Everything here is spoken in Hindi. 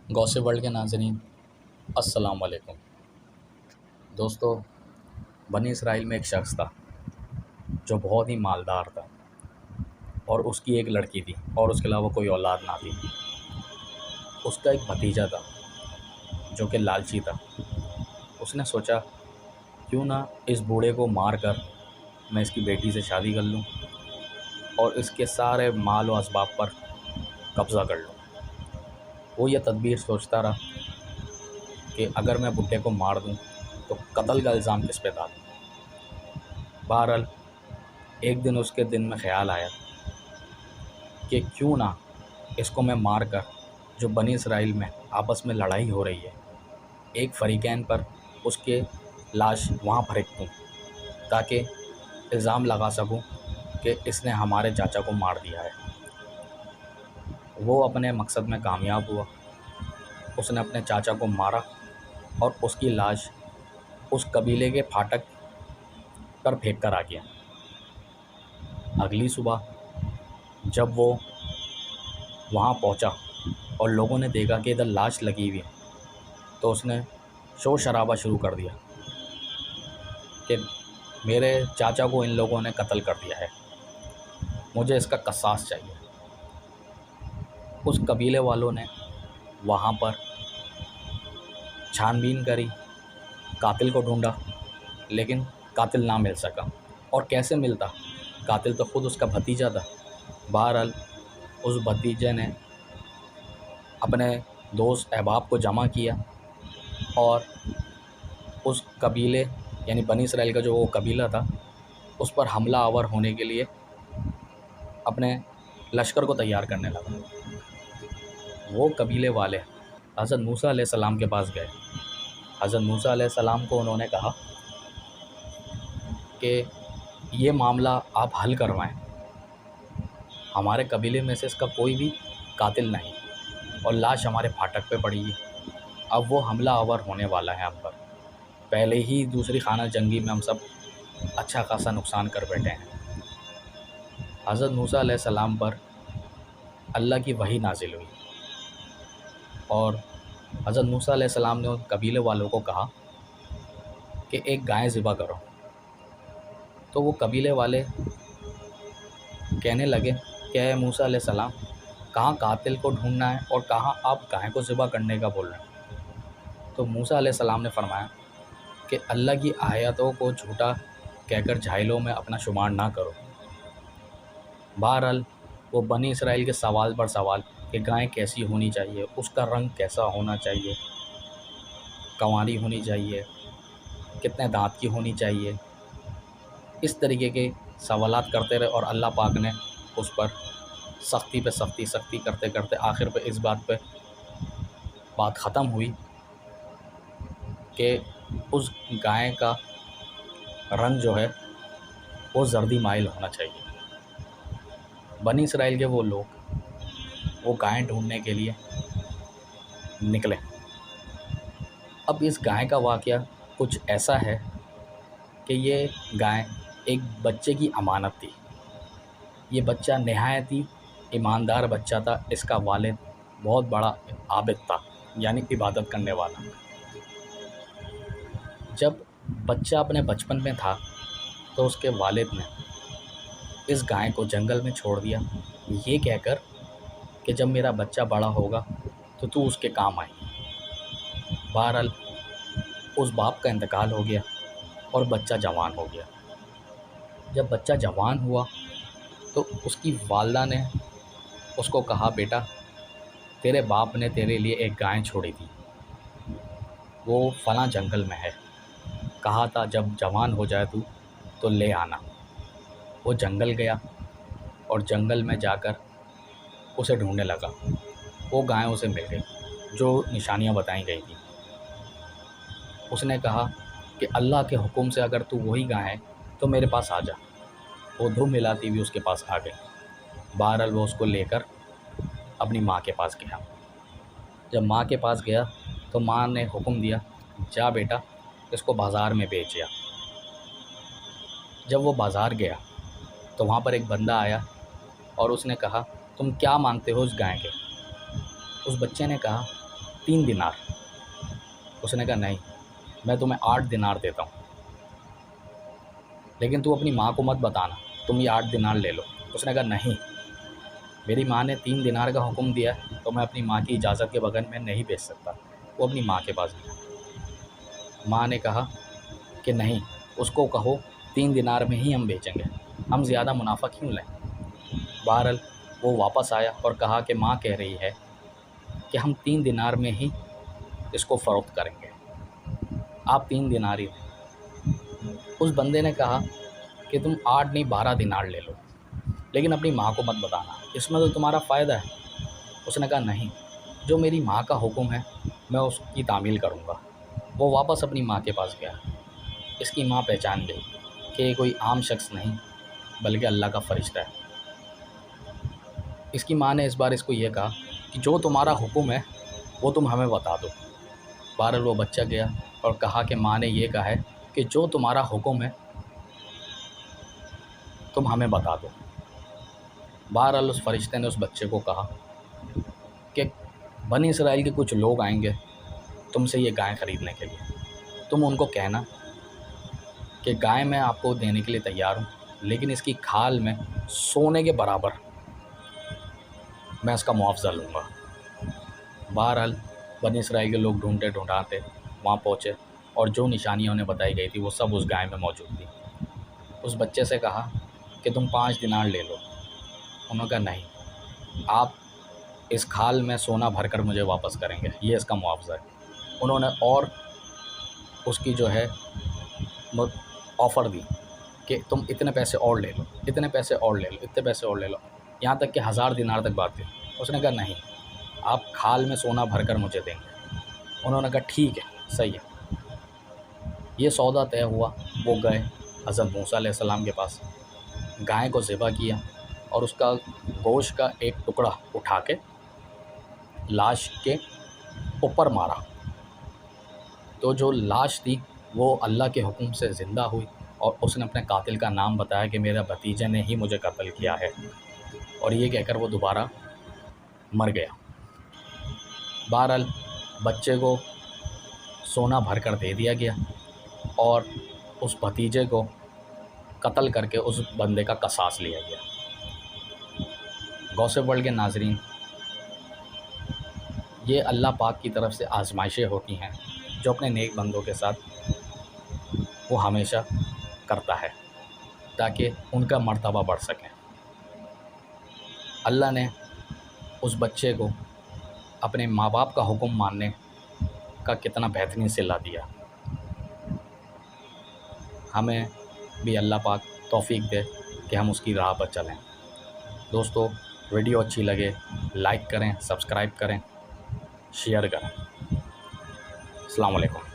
गॉसिप वर्ल्ड के नाज़रीन, अस्सलाम वालेकुम। दोस्तों, बनी इसराइल में एक शख्स था जो बहुत ही मालदार था और उसकी एक लड़की थी और उसके अलावा कोई औलाद ना थी। उसका एक भतीजा था जो कि लालची था। उसने सोचा क्यों ना इस बूढ़े को मार कर मैं इसकी बेटी से शादी कर लूं और इसके सारे माल व असबाब पर कब्ज़ा कर लूं। वो ये तदबीर सोचता रहा कि अगर मैं बुढ़े को मार दूं तो कत्ल का इल्ज़ाम किस पे डालूं। बहरहाल एक दिन उसके दिन में ख़्याल आया कि क्यों ना इसको मैं मार कर जो बनी इसराइल में आपस में लड़ाई हो रही है, एक फ़रीक़ैन पर उसके लाश वहाँ फेंक दूँ ताकि इल्ज़ाम लगा सकूं कि इसने हमारे चाचा को मार दिया है। वो अपने मकसद में कामयाब हुआ। उसने अपने चाचा को मारा और उसकी लाश उस कबीले के फाटक पर फेंक कर आ गया। अगली सुबह जब वो वहाँ पहुँचा और लोगों ने देखा कि इधर लाश लगी हुई है, तो उसने शोर शराबा शुरू कर दिया कि मेरे चाचा को इन लोगों ने कत्ल कर दिया है, मुझे इसका कसास चाहिए। उस कबीले वालों ने वहाँ पर छानबीन करी, कातिल को ढूंढा, लेकिन कातिल ना मिल सका। और कैसे मिलता, कातिल तो ख़ुद उसका भतीजा था। बहरहाल उस भतीजे ने अपने दोस्त अहबाब को जमा किया और उस कबीले यानी बनी इसराइल का जो वो कबीला था उस पर हमला आवर होने के लिए अपने लश्कर को तैयार करने लगा। वो कबीले वाले हज़रत मूसा अलैहिस्सलाम के पास गए। हज़रत मूसा अलैहिस्सलाम को उन्होंने कहा कि ये मामला आप हल करवाएं, हमारे कबीले में से इसका कोई भी कातिल नहीं और लाश हमारे फाटक पे पड़ी है। अब वो हमला आवर होने वाला है हम पर। पहले ही दूसरी खाना जंगी में हम सब अच्छा खासा नुकसान कर बैठे हैं। हज़रत मूसा अलैहिस्सलाम पर अल्लाह की वही नाजिल हुई और हज़रत मूसा अलैहिस्सलाम ने उन कबीले वालों को कहा कि एक गाय ज़िबा करो। तो वो कबीले वाले कहने लगे कि ए मूसा अलैहिस्सलाम, कहाँ कातिल को ढूंढना है और कहाँ आप गाय को ज़िबा करने का बोल रहे हैं। तो मूसा अलैहिस्सलाम ने फरमाया कि अल्लाह की आयतों को झूठा कहकर जाहिलों में अपना शुमार ना करो। बहरहाल वो बनी इसराइल के सवाल पर सवाल कि गाय कैसी होनी चाहिए, उसका रंग कैसा होना चाहिए, कंवारी होनी चाहिए, कितने दांत की होनी चाहिए, इस तरीके के सवालात करते रहे और अल्लाह पाक ने उस पर सख्ती पे सख्ती करते करते आखिर पे इस बात बात ख़त्म हुई कि उस गाय का रंग जो है वो जर्दी माइल होना चाहिए। बनी इसराइल के वो लोग वो गाय ढूंढने के लिए निकले। अब इस गाय का वाक़या कुछ ऐसा है कि ये गाय एक बच्चे की अमानत थी। ये बच्चा नहायत ही ईमानदार बच्चा था। इसका वालिद बहुत बड़ा आबिद था, यानी इबादत करने वाला। जब बच्चा अपने बचपन में था तो उसके वालिद ने इस गाय को जंगल में छोड़ दिया, ये कहकर कि जब मेरा बच्चा बड़ा होगा तो तू उसके काम आए। बहरहाल उस बाप का इंतकाल हो गया और बच्चा जवान हो गया। जब बच्चा जवान हुआ तो उसकी वालिदा ने उसको कहा, बेटा तेरे बाप ने तेरे लिए एक गाय छोड़ी थी, वो फ़लाँ जंगल में है, कहा था जब जवान हो जाए तू तो ले आना। वो जंगल गया और जंगल में जाकर उसे ढूंढने लगा। वो गाय उसे मिल गई जो निशानियां बताई गई थी। उसने कहा कि अल्लाह के हुक्म से अगर तू वही गाय है तो मेरे पास आ जा। वो धूम मिलाती हुई उसके पास आ गई। बहरहाल वो उसको लेकर अपनी माँ के पास गया। जब माँ के पास गया तो माँ ने हुक्म दिया, जा बेटा इसको बाज़ार में बेच जा। जब वो बाज़ार गया तो वहाँ पर एक बंदा आया और उसने कहा, तुम क्या मांगते हो उस गाय के। उस बच्चे ने कहा 3 दिनार। उसने कहा नहीं, मैं तुम्हें 8 दिनार देता हूँ, लेकिन तू अपनी माँ को मत बताना, तुम ये 8 दिनार ले लो। उसने कहा नहीं, मेरी माँ ने 3 दिनार का हुक्म दिया है, तो मैं अपनी माँ की इजाज़त के बगैर मैं नहीं बेच सकता। वो अपनी माँ के पास गया। माँ ने कहा कि नहीं, उसको कहो 3 दिनार में ही हम बेचेंगे, हम ज़्यादा मुनाफा क्यों लें। बहरहाल वो वापस आया और कहा कि माँ कह रही है कि हम 3 दिनार में ही इसको फ़रोख्त करेंगे, आप 3 दिनार ही लें। उस बंदे ने कहा कि तुम 8 नहीं 12 दिनार ले लो, लेकिन अपनी माँ को मत बताना, इसमें तो तुम्हारा फ़ायदा है। उसने कहा नहीं, जो मेरी माँ का हुक्म है मैं उसकी तामील करूँगा। वो वापस अपनी माँ के पास गया। इसकी माँ पहचान गई कि ये कोई आम शख्स नहीं बल्कि अल्लाह का फ़रिश्ता है। इसकी माँ ने इस बार इसको ये कहा कि जो तुम्हारा हुक्म है वो तुम हमें बता दो। बहरहाल वो बच्चा गया और कहा कि माँ ने ये कहा है कि जो तुम्हारा हुक्म है तुम हमें बता दो। बहरहाल उस फ़रिश्ते ने उस बच्चे को कहा कि बनी इसराइल के कुछ लोग आएंगे तुमसे ये गाय ख़रीदने के लिए, तुम उनको कहना कि गाय मैं आपको देने के लिए तैयार हूँ, लेकिन इसकी खाल में सोने के बराबर मैं इसका मुआवजा लूँगा। बहरहाल बनी इसराइल के लोग ढूंढते ढूंढाते वहाँ पहुँचे और जो निशानियाँ उन्हें बताई गई थी वो सब उस गाय में मौजूद थी। उस बच्चे से कहा कि तुम 5 दिनार ले लो। उन्होंने कहा नहीं, आप इस खाल में सोना भरकर मुझे वापस करेंगे, ये इसका मुआवजा है। उन्होंने और उसकी जो है ऑफ़र दी कि तुम इतने पैसे और ले लो, इतने पैसे और ले लो, इतने पैसे और ले लो, यहाँ तक कि 1000 दिनार तक बात थी। उसने कहा नहीं, आप खाल में सोना भरकर मुझे देंगे। उन्होंने कहा ठीक है, सही है। ये सौदा तय हुआ। वो गए हज़रत मूसा अलैहिस्सलाम के पास, गाय को ज़िबा किया और उसका गोश्त का एक टुकड़ा उठा के लाश के ऊपर मारा। तो जो लाश थी वो अल्लाह के हुक्म से ज़िंदा हुई और उसने अपने कातिल का नाम बताया कि मेरे भतीजे ने ही मुझे कत्ल किया है, और ये कहकर वो दोबारा मर गया। बहरहाल बच्चे को सोना भर कर दे दिया गया और उस भतीजे को कत्ल करके उस बंदे का कसास लिया गया। गौसिप वर्ल्ड के नाज़रीन, ये अल्लाह पाक की तरफ से आजमाइशें होती हैं जो अपने नेक बंदों के साथ वो हमेशा करता है ताकि उनका मर्तबा बढ़ सके। अल्लाह ने उस बच्चे को अपने माँ बाप का हुक्म मानने का कितना बेहतरीन सिला दिया। हमें भी अल्लाह पाक तौफीक दे कि हम उसकी राह पर चलें। दोस्तों, वीडियो अच्छी लगे लाइक करें, सब्सक्राइब करें, शेयर करें। अस्सलाम वालेकुम।